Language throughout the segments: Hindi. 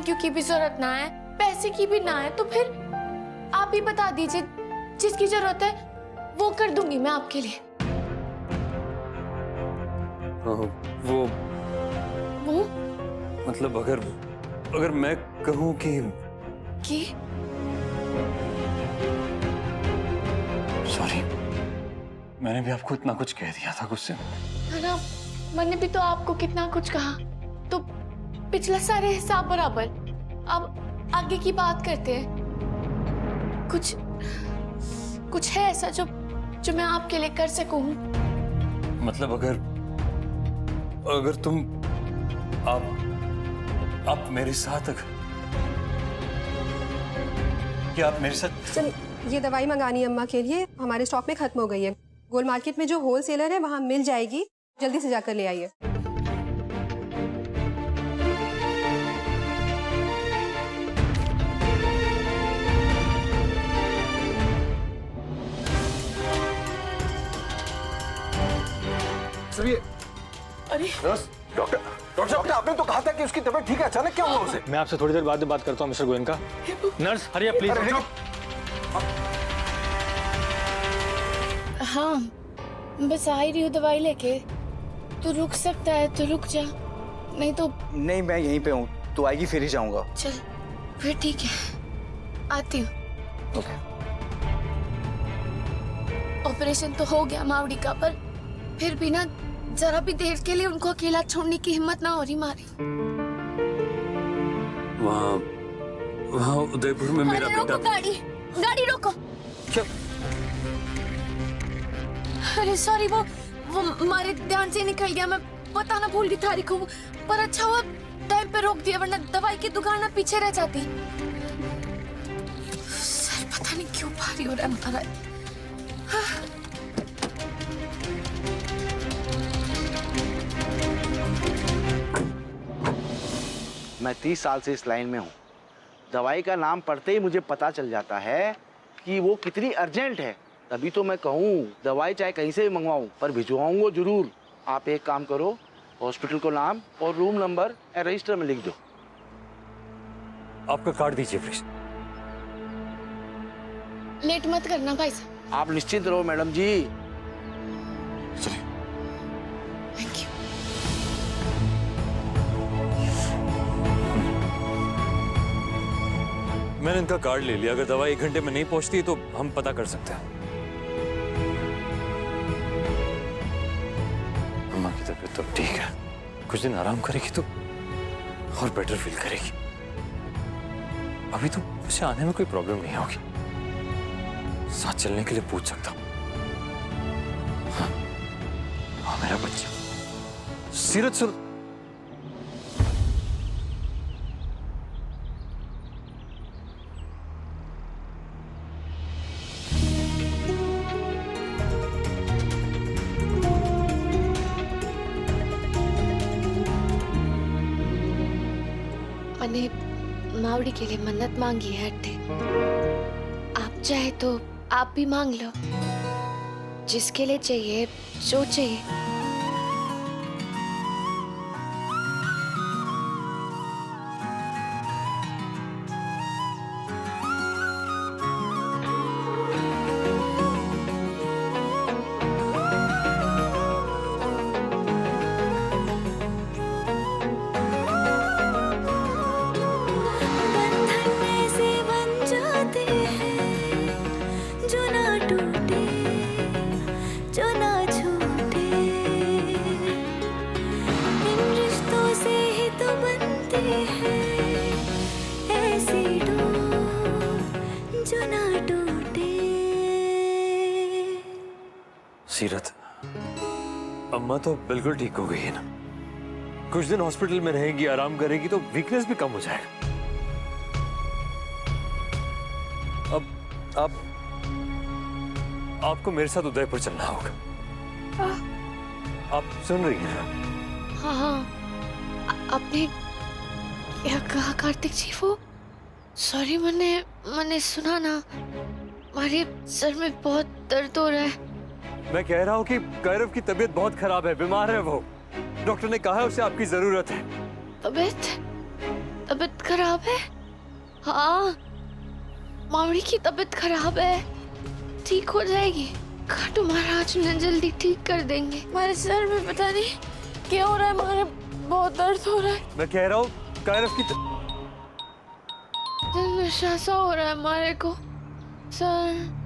थैंक यू की भी जरूरत ना है, पैसे की भी ना है, तो फिर आप ही बता दीजिए, जिसकी जरूरत है वो कर दूंगी मैं आपके लिए। वो वो मतलब अगर मैं कहूँ कि सॉरी, मैंने भी आपको इतना कुछ कह दिया था गुस्से में। है ना, मैंने भी तो आपको कितना कुछ कहा, तो पिछला सारे हिसाब बराबर। अब आगे की बात करते हैं। कुछ है ऐसा जो मैं आपके लिए कर सकूं? मतलब अगर तुम आप मेरे साथ क्या आप मेरे साथ चल, ये दवाई मंगानी है अम्मा के लिए, हमारे स्टॉक में खत्म हो गई है। गोल मार्केट में जो होलसेलर है वहां मिल जाएगी, जल्दी से जाकर ले आइए। अरे डॉक्टर आपने तो कहा था कि उसकी तबीयत ठीक है, अचानक क्या हुआ उसे? मैं आपसे थोड़ी देर बाद बात करता हूँ मिस्टर गोयनका। नर्स हरिया प्लीज। हाँ, बस आ ही रही हूँ दवाई लेके। तू रुक सकता है तो रुक जा, नहीं तो नहीं, मैं यहीं पे हूँ, तू आएगी फिर ही जाऊंगा। चल फिर ठीक है, आती हूँ। ओके। ऑपरेशन तो हो गया मावड़ी का, पर फिर भी ना जरा भी देर के लिए उनको अकेला छोड़ने की हिम्मत ना हो रही मारी। वहाँ उदयपुर में मेरा रोको, बेटा। गाड़ी रोको। क्या? अरे सॉरी, वो हमारे ध्यान से निकल गया, मैं बताना भूल गई तारीख को। पर अच्छा हुआ टाइम पे रोक दिया, वरना दवाई की दुकान में पीछे रह जाती। सर पता नहीं क्यों भारी हो रहा है हमारा। मैं 30 साल से इस लाइन में हूँ। दवाई का नाम पढ़ते ही मुझे पता चल जाता है कि वो कितनी अर्जेंट है। तभी तो मैं कहूँ दवाई चाहे कहीं से भी मंगवाऊँ, पर भिजवाऊंगा जरूर। आप एक काम करो, हॉस्पिटल को नाम और रूम नंबर रजिस्टर में लिख दो। आपका कार्ड दीजिए प्लीज। लेट मत करना भाई साहब। आप निश्चिंत रहो मैडम जी। चलिए। Thank you. मैंने इनका कार्ड ले लिया, अगर दवाई 1 घंटे में नहीं पहुंचती तो हम पता कर सकते हैं। अम्मा की तबीयत तो ठीक है, कुछ दिन आराम करेगी तो और बेटर फील करेगी। अभी तो उसे आने में कोई प्रॉब्लम नहीं होगी, साथ चलने के लिए पूछ सकता हूँ। हाँ, मेरा बच्चा सीरत सुन। मैंने मावड़ी के लिए मन्नत मांगी है अट्टे। आप चाहे तो आप भी मांग लो, जिसके लिए चाहिए, जो चाहिए। सीरत, अम्मा तो बिल्कुल ठीक हो गई है ना। कुछ दिन हॉस्पिटल में रहेगी, आराम करेगी तो वीकनेस भी कम हो जाएगा। अब आपको मेरे साथ उदयपुर चलना होगा। आप सुन रही हैं? हाँ, आपने क्या कहा कार्तिक जी? वो सॉरी, मैंने सुना ना, हमारे सर में बहुत दर्द हो रहा है। मैं कह रहा हूँ कि गौरव की तबीयत बहुत खराब है, बीमार है वो। डॉक्टर ने कहा है उसे आपकी जरूरत है। तबीयत खराब है? हाँ, मावड़ी की तबीयत खराब है, ठीक हो जाएगी। खाटू महाराज उन्हें जल्दी ठीक कर देंगे। हमारे सर में पता नहीं क्या हो रहा है, हमारे बहुत दर्द हो रहा है। मैं कह रहा हूँ कायरव की नशा सा हो रहा है हमारे को सर।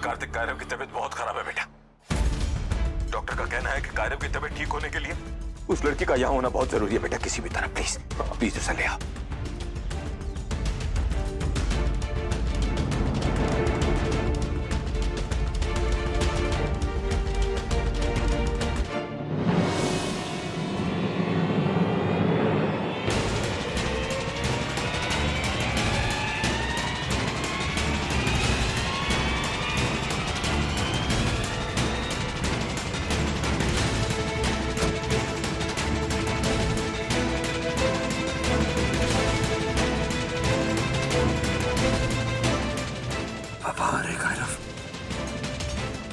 कार्तिक, कायरव की तबीयत बहुत खराब है बेटा। डॉक्टर का कहना है कि कायरव की तबीयत ठीक होने के लिए उस लड़की का यहाँ होना बहुत जरूरी है बेटा। किसी भी तरह प्लीज प्लीज उसे ले आओ।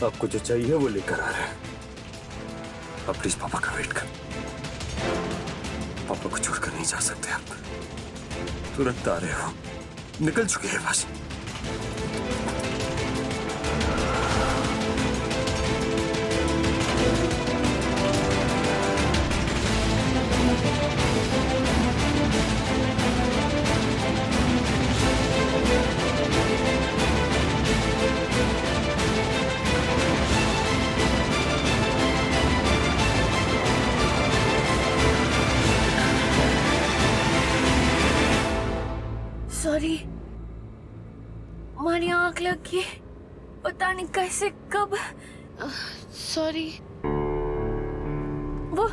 आपको जो चाहिए वो लेकर आ रहे हैं। अब प्लीज पापा का वेट कर। पापा को छोड़कर नहीं जा सकते आप। तुरंत आ रहे हो, निकल चुके हैं बस। सॉरी, हमारी आंख लग गई, पता नहीं कैसे कब। सॉरी। वो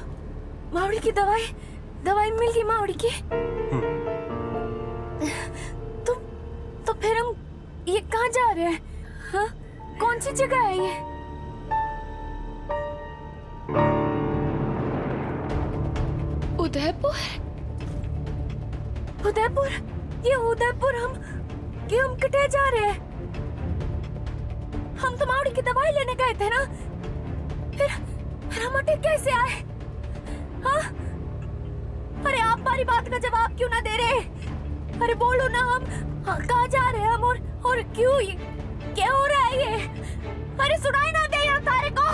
मावड़ी की दवाई मिल गई मावड़ी की। तो फिर हम ये कहाँ जा रहे हैं? हाँ? कौन सी जगह है ये? उदयपुर? उदयपुर? ये उदयपुर हम कटे जा रहे हैं। हम तो मावड़ी की दवाई लेने गए थे ना, फिर हम अटक कैसे आए? हाँ? अरे आप हमारी बात का जवाब क्यों ना दे रहे? अरे बोलो ना, हम कहाँ जा रहे हैं हम और क्यों? ये क्या हो रहा है ये? अरे सुनाई ना दे यार तारे को।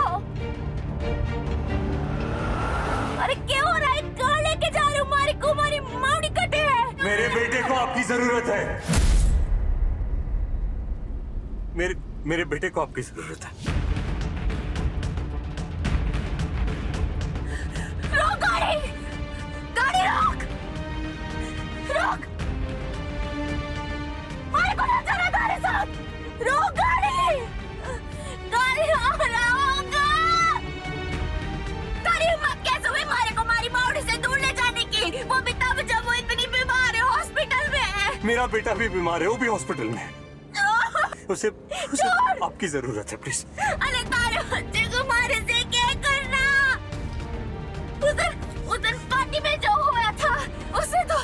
अरे क्या हो रहा है? कहाँ लेके जा रहे हो हमारी को? हमारी मावड़ी कटे है। मेरे बेटे को आपकी जरूरत है। मेरे बेटे को आपकी जरूरत है। रोक गाड़ी! गाड़ी रोक! रोक! हमारे को ले जाना गाड़ी साथ! रोक गाड़ी! गाड़ी आ रहा होगा! गाड़ी हिम्मत कैसे हुई हमारे को हमारी मावड़ी से दूर ले जाने की? वो भी तब जब वो इतनी बीमार है, हॉस्पिटल में है। मेरा बेटा भी बीमार है, वो भी हॉस्पिटल में है। उसे आपकी जरूरत है, प्लीज। अरे तारे बच्चे को मारे से क्या करना? उस दिन पार्टी में जो हुआ था, उसे तो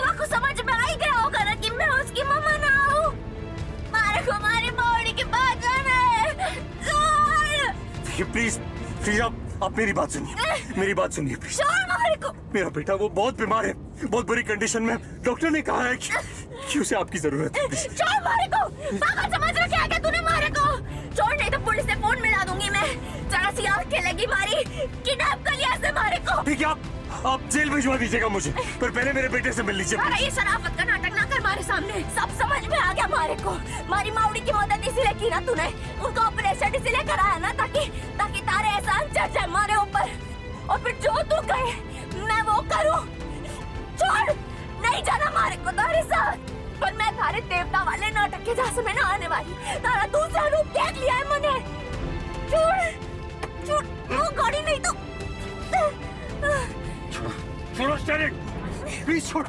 आपको समझ में आ ही गया होगा ना कि मैं उसकी मम्मा ना हूँ। मारे को हमारी मावड़ी के पास जाना है। प्लीज आप मेरी बात सुनिए। मेरी बात सुनिए प्लीज। छोड़ मारे को। मेरा बेटा वो बहुत बीमार है, बहुत बुरी कंडीशन में। डॉक्टर ने कहा है कि उसे आपकी जरूरत है। छोड़ मारे को। पागल समझ रहा क्या तुने मारे को? छोड़, नहीं तो पुलिस से फोन मिला दूंगी मैं। जरा सी आंख लगी मारी, किडनैप कर लिया से मारे को। ठीक है, आप जेल भिजवा दीजिएगा मुझे, पर पहले मेरे बेटे से मिल लीजिए। ये शराफत का नाटक ना कर मारे सामने। सब समझ में आ गया मारे को। मारी मावड़ी की मदद इसीलिए की ना तूने, उनका ऑपरेशन इसीलिए कराया ना ताकि तारे एहसान चढ़ जाए मारे ऊपर, और फिर जो तू कहे मैं वो करूं। छोड़, नहीं जाना मारे को तारे साथ। पर मैं तारे देवता वाले नाटक के जैसे में ना आने वाली। तारा दूसरा रूप देख लिया है मैंने। छोड़, वो गाड़ी नहीं तो छोड़ो स्टेरिंग, प्लीज छोड़।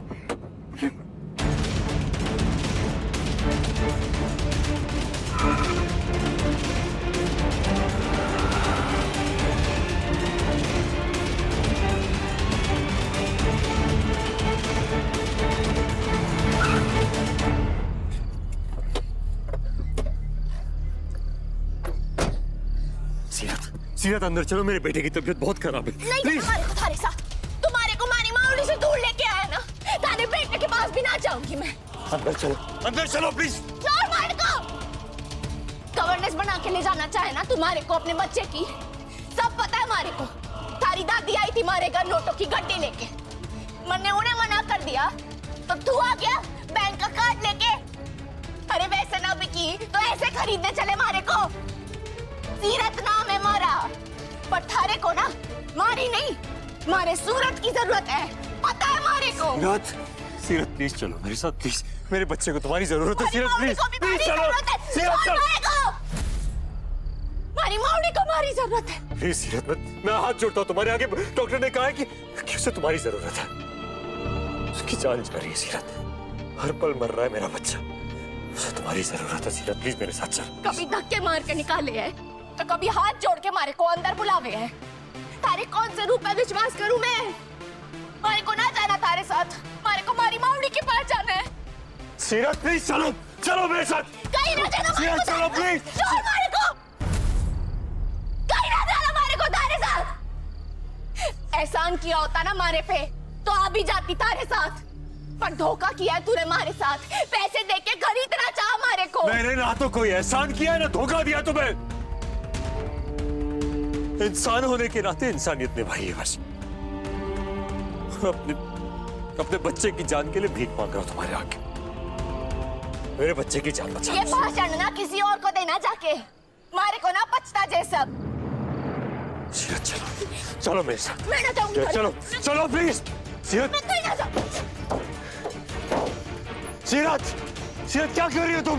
सीरत अंदर चलो, मेरे बेटे की तबीयत बहुत खराब है। नहीं जाना मारे को थारे साथ। तुम्हारे को मारी माउली से दूर लेके आया ना, तारे बेटे के पास भी ना जाऊंगी मैं। अंदर चलो प्लीज। छोड़ मारे को। गवर्नेंस बना के ले जाना चाहे ना तुम्हारे को अपने बच्चे की, सब पता है मारे को। तारी दादी आई थी मारे घर नोटों की गड्डी लेके, मैंने उन्हें मना कर दिया तो तू आ गया बैंक का कार्ड लेके। अरे वैसे ना बिकी तो ऐसे खरीदने चले मारे को। सीरत नाम है मारा, पर थारे को ना मारी नहीं, मारे सूरत की जरूरत है, पता है मारे को। सीरत प्लीज चलो मेरे साथ प्लीज, मेरे बच्चे को तुम्हारी जरूरत है। सीरत प्लीज प्लीज चलो। सीरत चलो। मारी माउली को मारी जरूरत है। प्लीज सीरत मैं हाथ जोड़ता हूँ तुम्हारे आगे। डॉक्टर ने कहा है कि उसे तुम्हारी जरूरत है, उसकी जान जा रही है सीरत, हर पल मर रहा है मेरा बच्चा, उसे तुम्हारी जरूरत है। सीरत प्लीज मेरे साथ चल। कभी धक्के मार के निकाले है तो कभी हाथ जोड़ के मारे को अंदर बुलावे है। तारे कौन से रूप में विश्वास करूं मैं? मारे को ना जाना तारे साथ, मारे को मारी माउली के पास जाना है। सीरत प्लीज चलो, चलो मेरे साथ। कहीं ना जाना मारे को, चलो प्लीज। छोड़ मारे को, कहीं ना जाना मारे को तारे साथ। एहसान किया होता ना मारे पे तो आ भी जाती तारे साथ, पर धोखा किया है तूने मारे साथ। पैसे देके खरीदना चाहा मारे को। मैंने ना तो कोई एहसान किया है ना धोखा दिया तुम्हें। इंसान होने के नाते इंसानियत निभाई है बस। अपने बच्चे की जान के लिए भीख मांग रहा हूं तुम्हारे आगे। मेरे बच्चे की जान बचा। ये भाषण ना किसी और को देना जाके, मारे को ना पछता जे सब। सीरत चलो, चलो मेरे साथ। मैं ना जाऊंगी। चलो चलो प्लीज। सीरत मैं कहीं ना जाऊं। सीरत सीरत क्या कर रही हो तुम?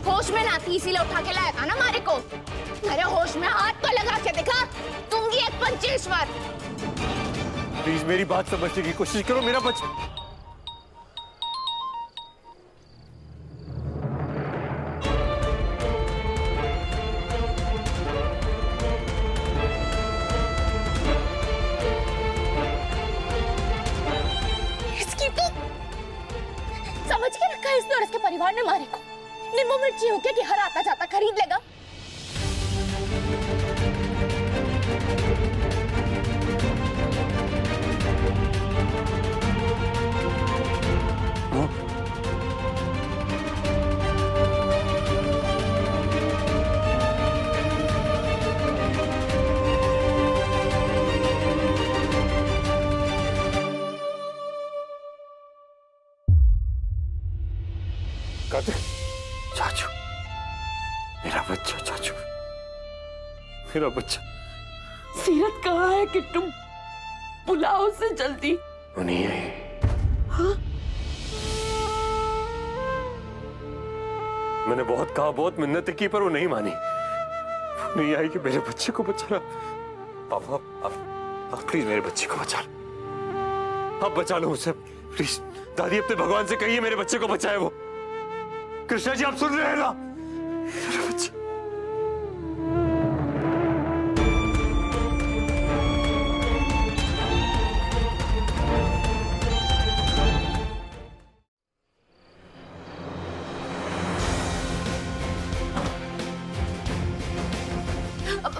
होश में ना थी इसीलिए उठा के लाया था ना मारे को। अरे होश में हाथ तो लगा के दिखा, तुम भी एक 25 प्लीज मेरी बात समझने की कोशिश करो, मेरा बच्चा। इसकी तो समझ के रखा है इसने और इसके परिवार ने मारे को। नींबू मिर्ची होके कि हर आता जाता खरीद लेगा। चाचू, मेरा बच्चा चाचू, मेरा बच्चा। सीरत कहाँ है कि तुम बुलाओ उसे जल्दी। वो नहीं आई। हाँ? मैंने बहुत कहा, बहुत मिन्नतें की, पर वो नहीं मानी। वो नहीं आई कि मेरे बच्चे को बचाना। पापा आप प्लीज मेरे बच्चे को बचा लो, आप बचा लो उसे प्लीज। दादी अपने भगवान से कहिए मेरे बच्चे को बचाए वो। कृष्णा जी आप सुन रहे हैं ना? मेरा बच्चा।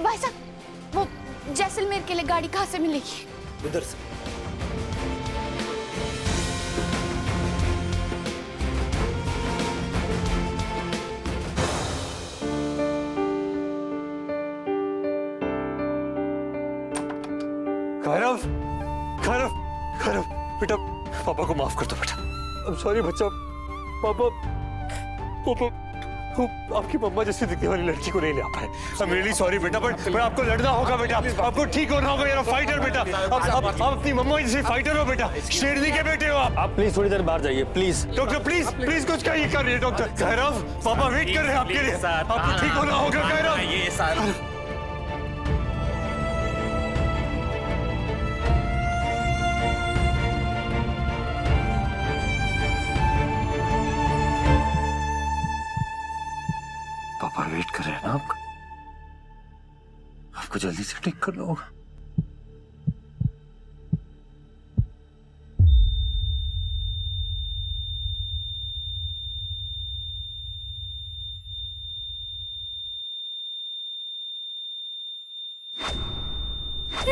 भाई साहब, वो जैसलमेर के लिए गाड़ी कहाँ से मिलेगी? उधर से। खैरव बेटा, पापा को माफ कर दो बेटा। I'm sorry बच्चा। पापा आपकी मम्मा जैसी दिखने वाली लड़की को नहीं ले आ पाए। I'm really sorry बेटा, पर आपको लड़ना होगा बेटा, आपको ठीक होना होगा। यार फाइटर बेटा, आप अपनी मम्मा जैसे फाइटर हो बेटा, शेरनी के बेटे हो आप। प्लीज थोड़ी देर बाहर जाइए प्लीज। डॉक्टर प्लीज कुछ कहिए, कर रही है डॉक्टर। खैरव पापा वेट कर रहे हैं आपके लिए, आपको ठीक होना होगा खैरव। पापा वेट कर रहे हैं ना आपको जल्दी से ठीक करना होगा।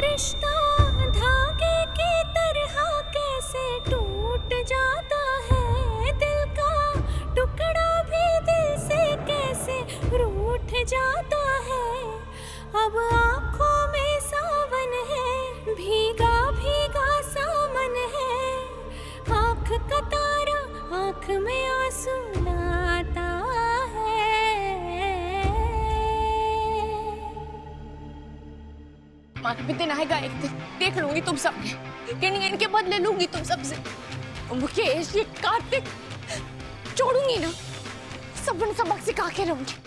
रिश्ता धागे की तरह कैसे टूट जाता है, दिल का टुकड़ा भी दिल से कैसे रूठ जाता है। अब आँखों में सावन है, भीगा भीगा सामन है, आँख का तारा आँख में आंसू लाता है। माता भी दिन आएगा एक दिन, देख लूंगी तुम सबके, इनके बदले लूंगी तुम सबसे। मुकेश, ये कार्तिक छोड़ूंगी ना, सबन सबक सिखा के रहूंगी।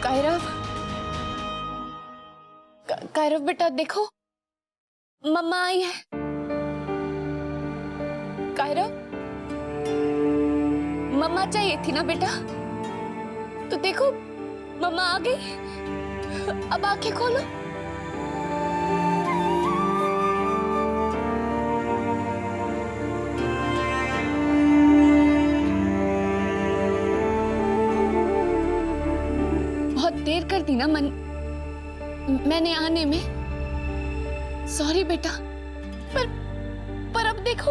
कायरा, कायरव बेटा देखो, मम्मा आई है। कायरव, मम्मा चाहिए थी ना बेटा, तो देखो मम्मा आ गई। अब आंखें खोलो। बहुत देर कर दी ना मैंने आने में, सॉरी बेटा, पर अब देखो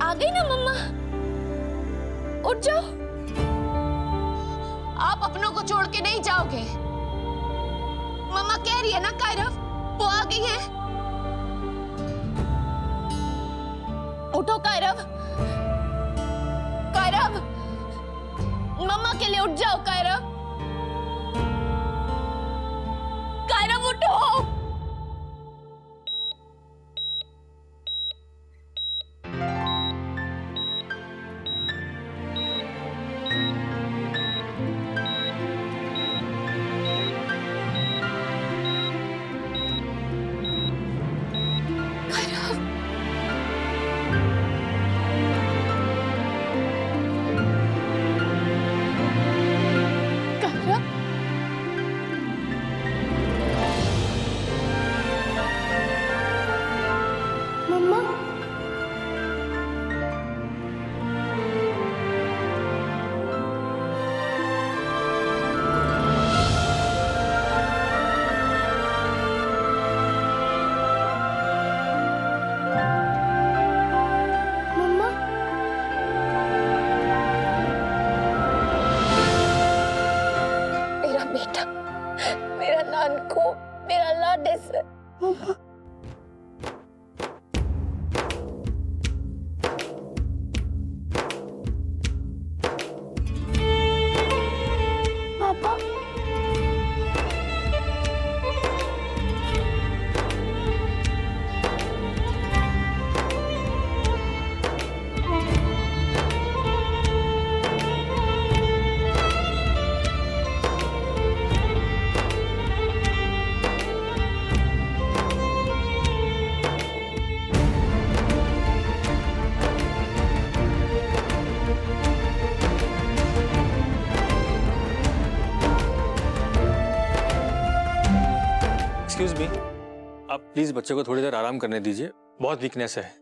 आ गई ना मम्मा। उठ जाओ, आप अपनों को छोड़ के नहीं जाओगे। मम्मा कह रही है ना कायरव, वो आ गई है। उठो कायरव, कायरव, मम्मा के लिए उठ जाओ कायरव। कायरव उठो। एक्सक्यूज मी, आप प्लीज बच्चे को थोड़ी देर आराम करने दीजिए, बहुत वीकनेस है।